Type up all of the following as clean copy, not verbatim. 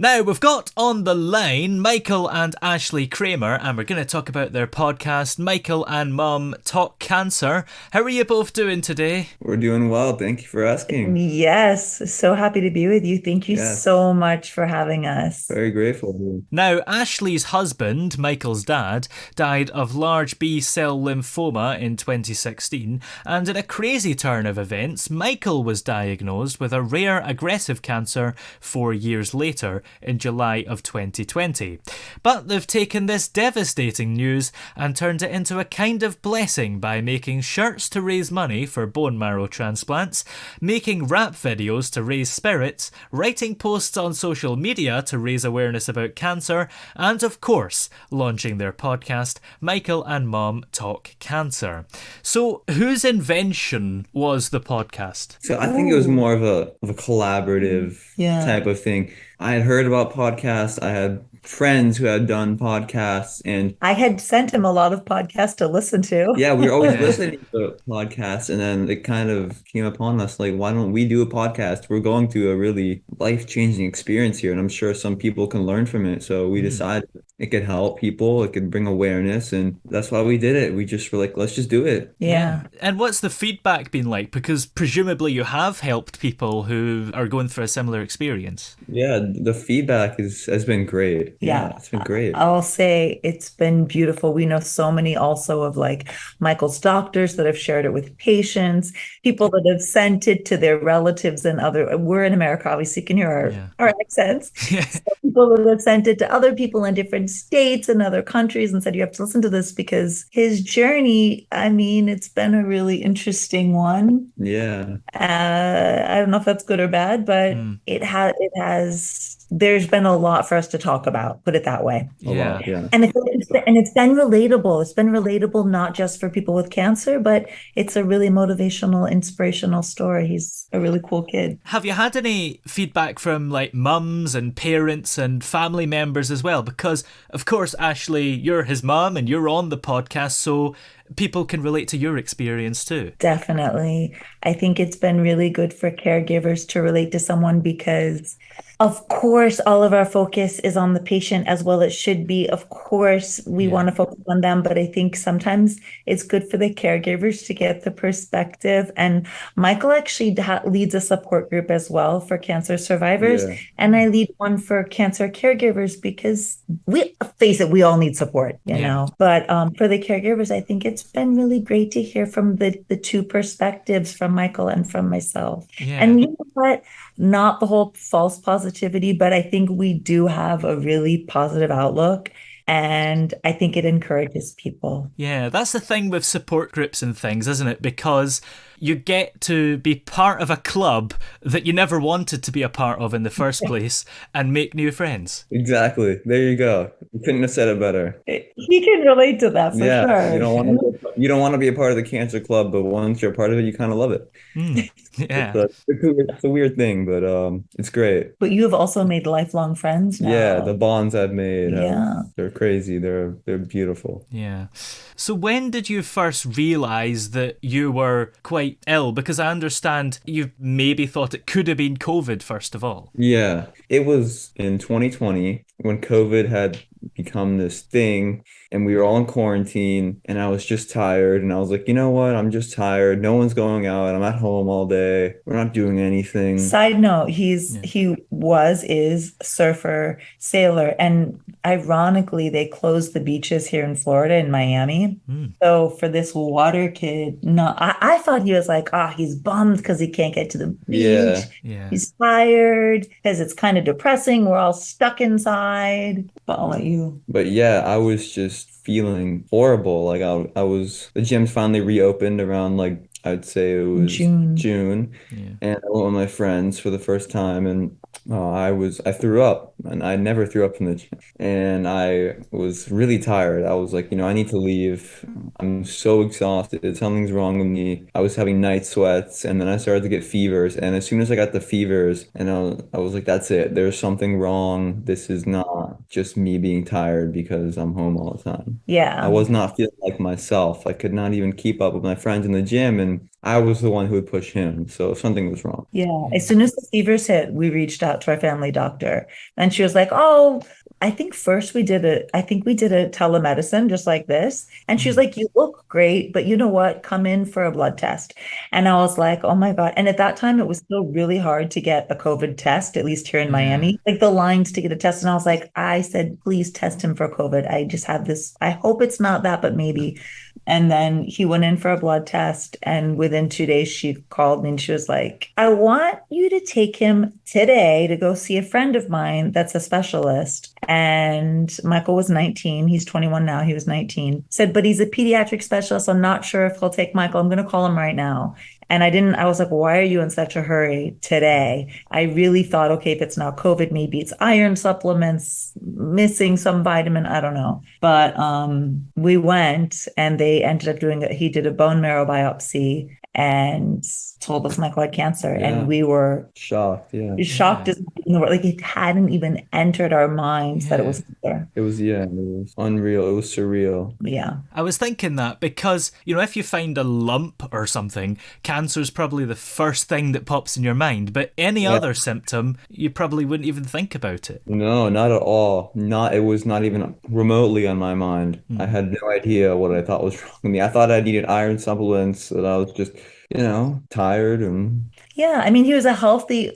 Now, we've got on the line Michael and Ashlee Cramer, and we're going to talk about their podcast, Michael and Mum Talk Cancer. How are you both doing today? We're doing well. Thank you for asking. Yes, so happy to be with you. Thank you Yes, so much for having us. very grateful. Now, Ashlee's husband, Michael's dad, died of large B-cell lymphoma in 2016, and in a crazy turn of events, Michael was diagnosed with a rare aggressive cancer 4 years later in July of 2020. But they've taken this devastating news and turned it into a kind of blessing by making shirts to raise money for bone marrow transplants, making rap videos to raise spirits, writing posts on social media to raise awareness about cancer, and of course, launching their podcast, Michael and Mum Talk Cancer. So, whose invention was the podcast? So I think it was more of a collaborative Yeah. type of thing. I had heard about podcasts. I had friends who had done podcasts, and I had sent him a lot of podcasts to listen to. yeah, we were always Yeah. listening to podcasts, and then it kind of came upon us like, why don't we do a podcast? We're going through a really life-changing experience here, and I'm sure some people can learn from it. So we decided it could help people, it could bring awareness, and that's why we did it. We just were like, let's just do it. Yeah. And what's the feedback been like? Because presumably you have helped people who are going through a similar experience. Yeah, the feedback has been great. Yeah, Yeah. it's been great. I'll say it's been beautiful. We know so many also of like Michael's doctors that have shared it with patients, people that have sent it to their relatives and other. We're in America, obviously, you can hear Yeah. our accents. Yeah. So people that have sent it to other people in different states and other countries and said, you have to listen to this because his journey, I mean, it's been a really interesting one. Yeah. I don't know if that's good or bad, but Mm. there's been a lot for us to talk about, put it that way. A Yeah. lot, yeah. And it's been relatable. It's been relatable not just for people with cancer, but it's a really motivational, inspirational story. He's a really cool kid. Have you had any feedback from like mums and parents and family members as well? Because, of course, Ashlee, you're his mum and you're on the podcast, so people can relate to your experience too. Definitely. I think it's been really good for caregivers to relate to someone because, of course, all of our focus is on the patient as well it should be. Of course, we Yeah. want to focus on them, but I think sometimes it's good for the caregivers to get the perspective. And Michael actually leads a support group as well for cancer survivors. Yeah. And I lead one for cancer caregivers because we face it, we all need support, you Yeah. know. But for the caregivers, I think it's been really great to hear from the two perspectives from Michael and from myself. Yeah. And you know what? Not the whole false positivity, but I think we do have a really positive outlook. And I think it encourages people. Yeah, that's the thing with support groups and things, isn't it? Because you get to be part of a club that you never wanted to be a part of in the first place and make new friends. Exactly. There you go. You couldn't have said it better. He can relate to that for Yeah, sure. you don't want to be a part of the cancer club, but once you're a part of it, you kind of love it. Mm, It's yeah. a, it's a weird thing, but it's great. But you have also made lifelong friends Yeah, the now. bonds I've made, Yeah. they're crazy. They're beautiful. Yeah. So when did you first realise that you were quite ill? Because I understand you maybe thought it could have been COVID first of all. Yeah, it was in 2020 when COVID had become this thing and we were all in quarantine and I was just tired and I was like, you know what? I'm just tired. No one's going out. I'm at home all day. We're not doing anything. Side note, Yeah. is surfer, sailor, and ironically, they closed the beaches here in Florida in Miami. Mm. So for this water kid, no, I thought he was like, he's bummed because he can't get to the beach. Yeah. Yeah. He's tired because it's kind of depressing. We're all stuck inside. But I'll let you. But yeah, I was just feeling horrible. Like the gyms finally reopened around like I'd say it was June. June, Yeah. and I went with my friends for the first time, and I threw up, and I never threw up in the gym, and I was really tired. I was like, I need to leave. I'm so exhausted. Something's wrong with me. I was having night sweats, and then I started to get fevers, and as soon as I got the fevers, and I was like, that's it. There's something wrong. This is not not just me being tired because I'm home all the time. I Yeah. was not feeling like myself. I could not even keep up with my friends in the gym, and I was the one who would push him. So something was wrong. Yeah. As Yeah. soon as the fevers hit, we reached out to our family doctor. And she was like, "Oh, I think first I think we did a telemedicine just like this." And she was Mm. like, "You look great, but you know what? Come in for a blood test." And I was like, "Oh my God." And at that time, it was still really hard to get a COVID test, at least here in Yeah. Miami. Like the lines to get a test. And I was like, I said, "Please test him for COVID. I just have this. I hope it's not that, but maybe." And then he went in for a blood test. And within 2 days, she called me and she was like, "I want you to take him today to go see a friend of mine that's a specialist." And Michael was 19. He's 21 now. He was 19. Said, "But he's a pediatric specialist. I'm not sure if he'll take Michael. I'm going to call him right now." And I was like, "Why are you in such a hurry today?" I really thought, okay, if it's not COVID, maybe it's iron supplements, missing some vitamin, I don't know. But we went and they ended up doing it. He did a bone marrow biopsy and told us Michael had cancer. And Yeah. we were Shocked. Yeah. shocked Yeah. as in the world. Like it hadn't even entered our minds that it Yeah. was there. It was unreal. It was surreal. Yeah. I was thinking that because, if you find a lump or something, cancer is probably the first thing that pops in your mind. But any Yeah. other symptom, you probably wouldn't even think about it. No, not at all. It was not even remotely on my mind. I Hmm. had no idea what I thought was wrong with me. I thought I needed iron supplements, that I was just, tired and Yeah, I mean, he was a healthy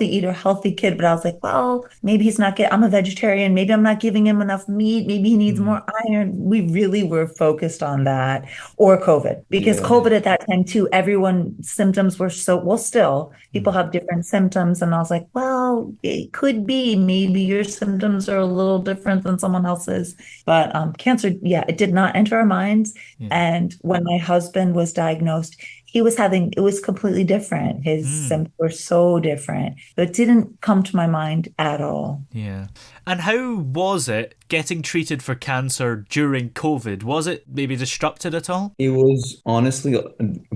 eater, healthy kid, but I was like, well, maybe he's not I'm a vegetarian. Maybe I'm not giving him enough meat. Maybe he needs Hmm. more iron. We really were focused on that or COVID because yeah. COVID at that time too, everyone's symptoms were well, still people Hmm. have different symptoms. And I was like, well, it could be maybe your symptoms are a little different than someone else's. But cancer, yeah, it did not enter our minds. Yeah. And when my husband was diagnosed, it was completely different. His Hmm. symptoms were so different. So it didn't come to my mind at all. Yeah. And how was it getting treated for cancer during COVID? Was it maybe disrupted at all? It was honestly a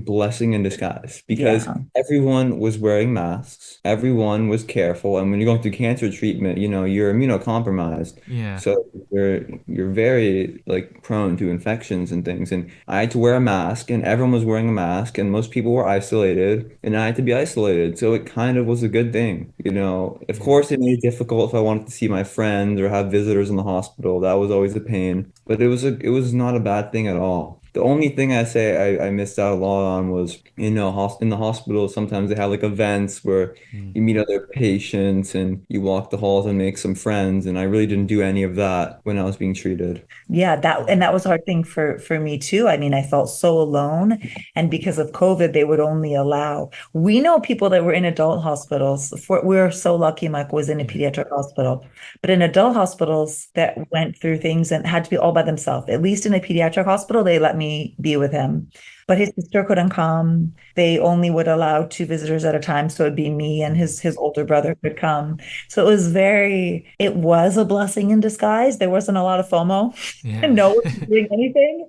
blessing in disguise because Yeah. everyone was wearing masks, everyone was careful, and when you're going through cancer treatment, you're immunocompromised. Yeah. So you're very like prone to infections and things. And I had to wear a mask, and everyone was wearing a mask, and most people were isolated, and I had to be isolated. So it kind of was a good thing, Of Yeah. course, it made it difficult if I wanted to see my friends or have visitors in the hospital. That was always a pain. But it was not a bad thing at all. The only thing I say I missed out a lot on was, in the hospital, sometimes they have like events where Hmm. you meet other patients and you walk the halls and make some friends. And I really didn't do any of that when I was being treated. Yeah, that was a hard thing for me too. I mean, I felt so alone, and because of COVID, they would only allow. We know people that were in adult hospitals. We're so lucky Mike was in a Yeah. pediatric hospital, but in adult hospitals that went through things and had to be all by themselves. At least in a pediatric hospital, they let me be with him. But his sister couldn't come. They only would allow two visitors at a time. So it'd be me and Hmm. his older brother could come. So it was a blessing in disguise. There wasn't a lot of FOMO. Yeah. No one was doing anything.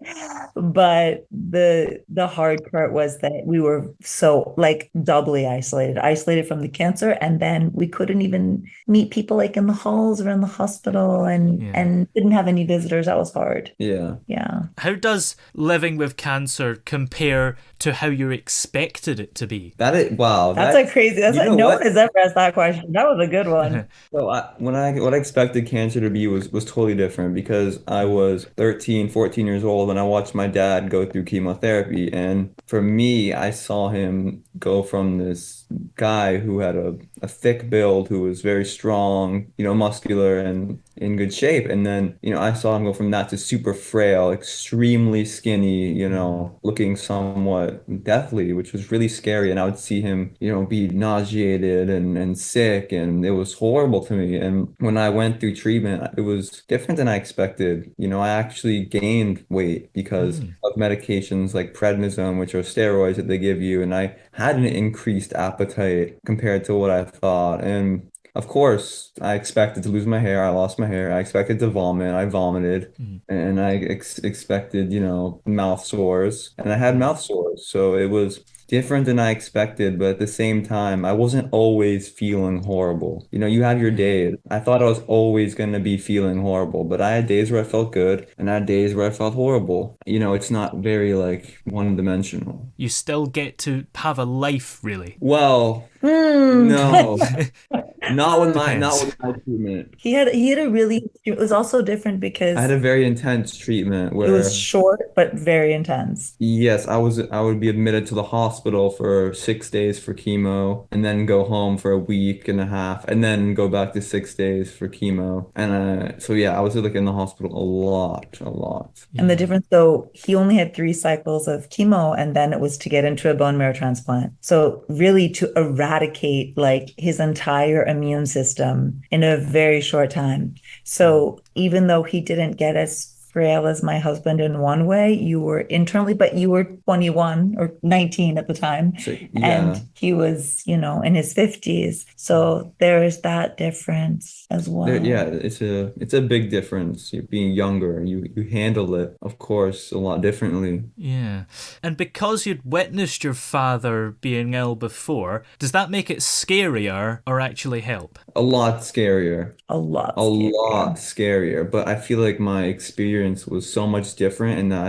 But the hard part was that we were so like doubly isolated from the cancer, and then we couldn't even meet people like in the halls or in the hospital, and Yeah. and didn't have any visitors. That was hard. Yeah. Yeah. How does living with cancer compare to how you expected it to be? Wow, That's you like know no one what? has ever asked that question. That was a good one. So what I expected cancer to be was totally different because I was 13, 14 years old and I watched my dad go through chemotherapy. And for me, I saw him go from this guy who had a thick build, who was very strong, muscular and in good shape. And then, I saw him go from that to super frail, extremely skinny, Hmm. looking somewhat deathly, which was really scary. And I would see him, be nauseated and sick, and it was horrible to me. And when I went through treatment, it was different than I expected. I actually gained weight because Hmm. of medications like prednisone, which are steroids that they give you. And I had an increased appetite compared to what I thought. And of course, I expected to lose my hair. I lost my hair. I expected to vomit. I vomited. Hmm. And I expected, mouth sores. And I had Hmm. mouth sores. So it was different than I expected, but at the same time, I wasn't always feeling horrible. You know, you have your days. I thought I was always going to be feeling horrible, but I had days where I felt good and I had days where I felt horrible. You know, it's not very like one-dimensional. You still get to have a life, really. Well, Hmm. no, not Depends. with my treatment. He had a really, it was also different I had because a very intense treatment it was where short but very intense. yes, I would be admitted to the hospital for 6 days for chemo and then go home for a week and a half and then go back to 6 days for chemo. And so yeah, I was like in the hospital a lot. And the Yeah. difference, though, he only had 3 cycles of chemo, and then it was to get into a bone marrow transplant. So really to eradicate like his entire immune system in a very short time. So even though he didn't get as frail as my husband in one way, you were internally, but you were 21 or 19 at the time, So and yeah. he was, in his 50s. So there is that difference as Yeah, well. it's a big difference. You're being younger, you handle it, of course, a lot differently. Yeah. And because you'd witnessed your father being ill before, does that make it scarier or actually help? A lot scarier. A lot A lot scarier. scarier, but I feel like my experience was so much different and that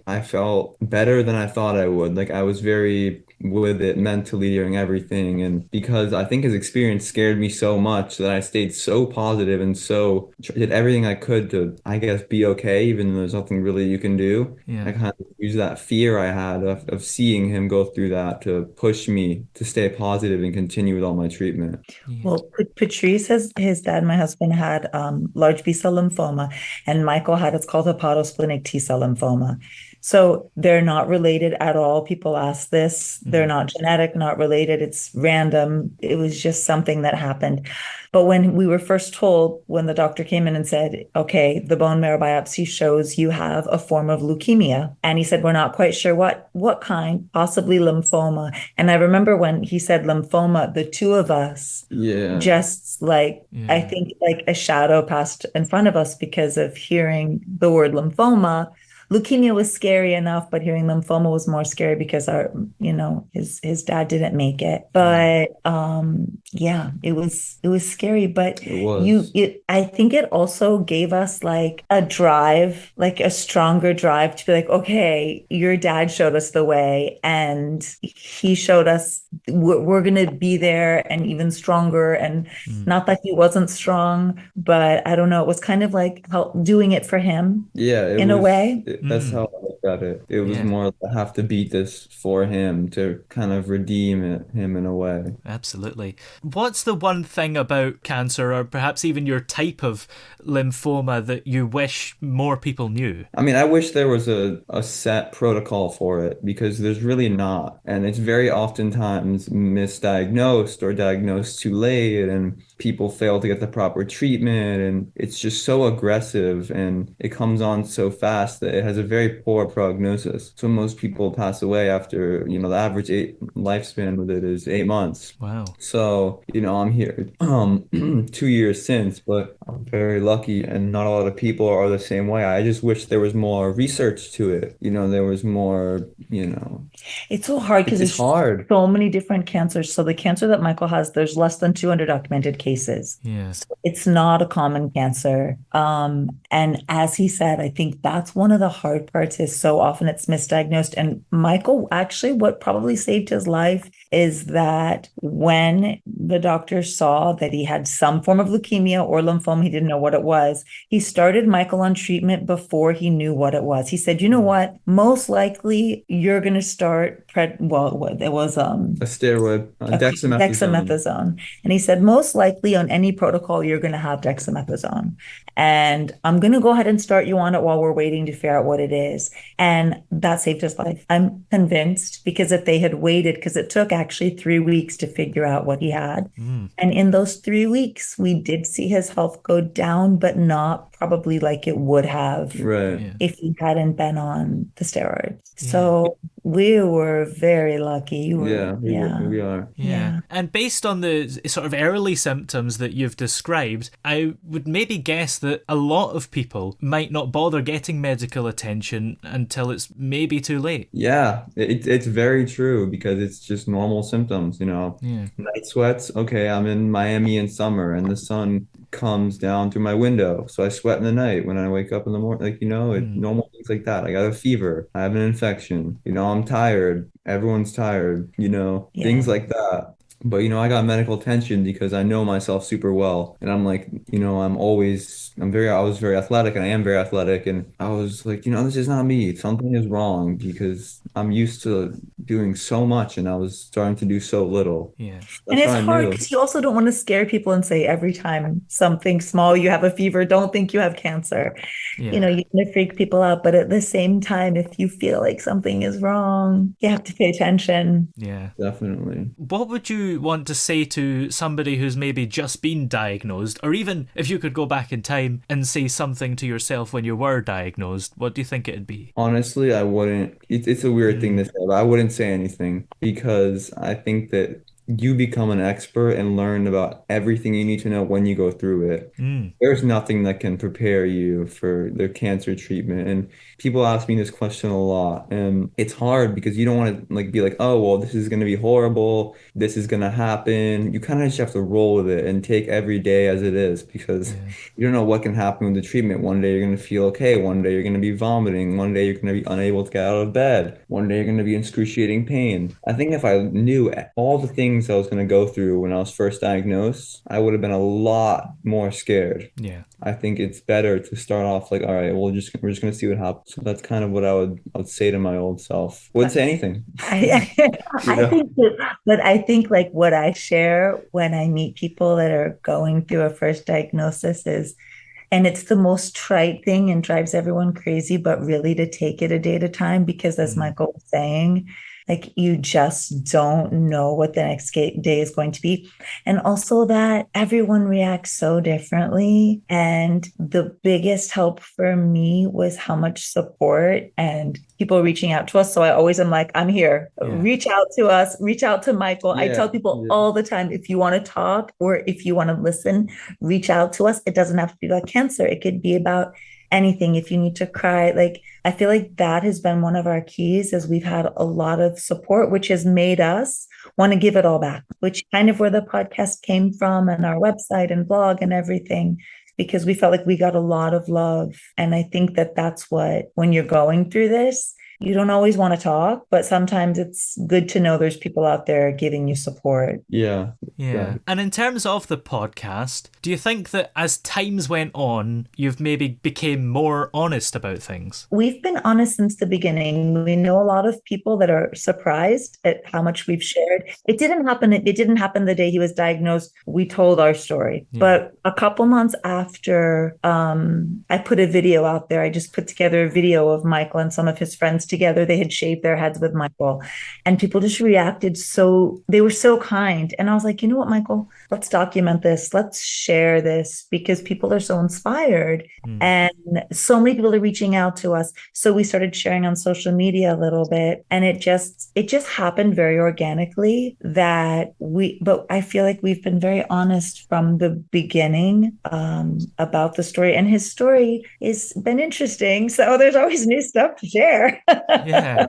I felt better than I thought I would. Like I was very with it mentally during everything. And because I think his experience scared me so much that I stayed so positive and so did everything I could to, I guess, be okay, even though there's nothing really you can do. Yeah. I kind of used that fear I had of seeing him go through that to push me to stay positive and continue with all my treatment. Yeah. Well, Patrice, his dad, my husband, had large B-cell lymphoma, and Michael had, it's called hepatosplenic T-cell lymphoma. So they're not related at all. People ask this. They're not genetic, not related. It's random. It was just something that happened. But when we were first told, when the doctor came in and said, okay, the bone marrow biopsy shows you have a form of leukemia. And he said, we're not quite sure what kind, possibly lymphoma. And I remember when he said lymphoma, the two of us Yeah. just like, I Yeah. think like a shadow passed in front of us because of hearing the word lymphoma. Leukemia was scary enough, but hearing lymphoma was more scary because his dad didn't make it. But yeah, it was scary. But It was. I think it also gave us like a drive, like a stronger drive to be like, okay, your dad showed us the way, and he showed us we're gonna be there and even stronger. And not that he wasn't strong, but I don't know, it was kind of like doing it for him Yeah, in a way. that's how I looked at it. It was Yeah. more like I have to beat this for him to kind of him in a way. Absolutely. What's the one thing about cancer, or perhaps even your type of lymphoma, that you wish more people knew? I mean, I wish there was a set protocol for it because there's really not. And it's very oftentimes misdiagnosed or diagnosed too late, and people fail to get the proper treatment. And it's just so aggressive and it comes on so fast that it has a very poor prognosis. So most people pass away after, the average lifespan with it is 8 months. Wow. So, I'm here 2 years since, but I'm very lucky and not a lot of people are the same way. I just wish there was more research to it. There was more, It's so hard because it's there's hard. so many different cancers. So the cancer that Michael has, there's less than 200 documented cases. Yeah. It's not a common cancer. And as he said, I think that's one of the hard parts is so often it's misdiagnosed. And Michael, actually, what probably saved his life is that when the doctor saw that he had some form of leukemia or lymphoma, he didn't know what it was. He started Michael on treatment before he knew what it was. He said, you know what? Most likely you're going to start, it was A steroid, dexamethasone. dexamethasone. And he said, most likely on any protocol, you're going to have dexamethasone. And I'm going to go ahead and start you on it while we're waiting to figure out what it is. And that saved his life. I'm convinced, because if they had waited, because it took actually 3 weeks to figure out what he had. And in those 3 weeks, we did see his health go down, but not probably like it would have Right. Yeah. if he hadn't been on the steroids. So We were very lucky. You were, Yeah, we are. Yeah. And based on the sort of early symptoms that you've described, I would maybe guess that a lot of people might not bother getting medical attention until it's maybe too late. Yeah, it's very true because it's just normal symptoms, you know. Yeah. Night sweats, okay, I'm in Miami in summer and the sun comes down through my window. So I sweat in the night when I wake up in the morning, like, you know, normal things like that. I got a fever, I have an infection, you know, I'm tired. Everyone's tired, you know, Yeah. things like that. But you know, I got medical attention because I know myself super well. And I'm like, you know, I was very athletic and I am very athletic. And I was like, you know, this is not me. Something is wrong because I'm used to doing so much and I was starting to do so little. Yeah. And That's it's what I hard knew. because you also don't want to scare people and say every time something small, you have a fever, don't think you have cancer. You know, Yeah. you want to freak people out. But at the same time, if you feel like something is wrong, you have to pay attention. Yeah. Definitely. What would you want to say to somebody who's maybe just been diagnosed, or even if you could go back in time and say something to yourself when you were diagnosed, what do you think it'd be? Honestly, I wouldn't. It's a weird thing to say, but I wouldn't say anything because I think that you become an expert and learn about everything you need to know when you go through it. Mm. There's nothing that can prepare you for the cancer treatment. And people ask me this question a lot, and it's hard because you don't want to like be like, oh, well, this is going to be horrible. This is going to happen. You kind of just have to roll with it and take every day as it is because Yeah. you don't know what can happen with the treatment. One day you're going to feel okay. One day you're going to be vomiting. One day you're going to be unable to get out of bed. One day you're going to be in excruciating pain. I think if I knew all the things I was going to go through when I was first diagnosed, I would have been a lot more scared. Yeah. I think it's better to start off like, all right, we're just going to see what happens. So that's kind of what I would say to my old self. Wouldn't say anything, I, you I know? think but I think like what I share when I meet people that are going through a first diagnosis is, and it's the most trite thing and drives everyone crazy, but really to take it a day at a time, because as Mm. Michael was saying, like you just don't know what the next day is going to be. And also that everyone reacts so differently. And the biggest help for me was how much support and people reaching out to us. So I always am like, I'm here. Yeah. Reach out to us, reach out to Michael. I tell Yeah, people yeah. all the time, if you want to talk or if you want to listen, reach out to us. It doesn't have to be about cancer. It could be about anything. If you need to cry, like I feel like that has been one of our keys is we've had a lot of support, which has made us want to give it all back, which kind of where the podcast came from and our website and blog and everything, because we felt like we got a lot of love. And I think that that's what, when you're going through this, you don't always want to talk, but sometimes it's good to know there's people out there giving you support. Yeah. Yeah. And in terms of the podcast, do you think that as times went on, you've maybe became more honest about things? We've been honest since the beginning. We know a lot of people that are surprised at how much we've shared. It didn't happen. It didn't happen the day he was diagnosed. We told our story. Yeah. But a couple months after I put a video out there, I just put together a video of Michael and some of his friends together. They had shaved their heads with Michael. And people just reacted so, they were so kind. And I was like, you know what, Michael, let's document this. Let's share this because people are so inspired. And so many people are reaching out to us. So we started sharing on social media a little bit. And it just happened very organically but I feel like we've been very honest from the beginning about the story. And his story has been interesting. So there's always new stuff to share. Yeah.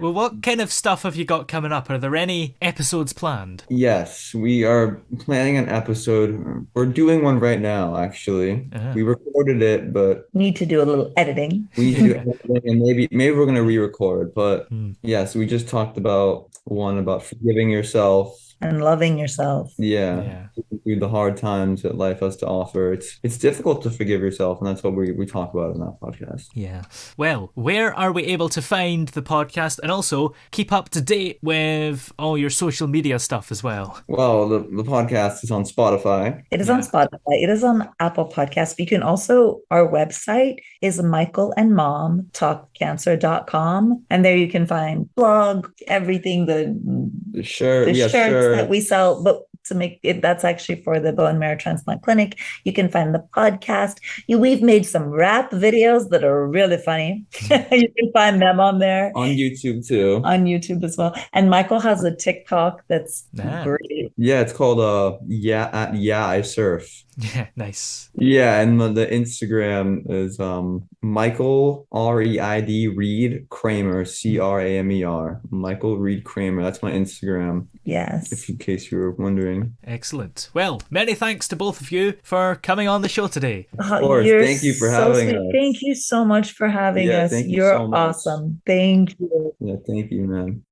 Well, what kind of stuff have you got coming up? Are there any episodes planned? Yes, we are planning an episode. We're doing one right now, actually. Uh-huh. We recorded it, but Need to do a little editing. we need to do editing, and maybe we're gonna re-record. But yes, we just talked about one about forgiving yourself. And loving yourself. Yeah, through the hard times that life has to offer. It's difficult to forgive yourself, and that's what we talk about in that podcast. Yeah. Well, where are we able to find the podcast and also keep up to date with all your social media stuff as well? Well, the podcast is on Spotify. It is on Spotify. It is on Apple Podcasts. You can also, our website is michaelandmomtalkcancer.com. And there you can find blog, everything, the Sure, shirts sure. that we sell. But to make it. That's actually for the Bone Marrow Transplant Clinic. You can find the podcast. We've made some rap videos that are really funny. You can find them on there. On YouTube too. On YouTube as well. And Michael has a TikTok that's great. Yeah, it's called yeah I surf. Yeah, nice. Yeah, and the Instagram is Michael Reid Cramer Cramer. Michael Reid Cramer. That's my Instagram. Yes. If in case you were wondering. Excellent. Well, many thanks to both of you for coming on the show today. Of course. Thank you for having us. Thank you so much for having us. Thank you You're so much. awesome. Thank you. Yeah, thank you, man.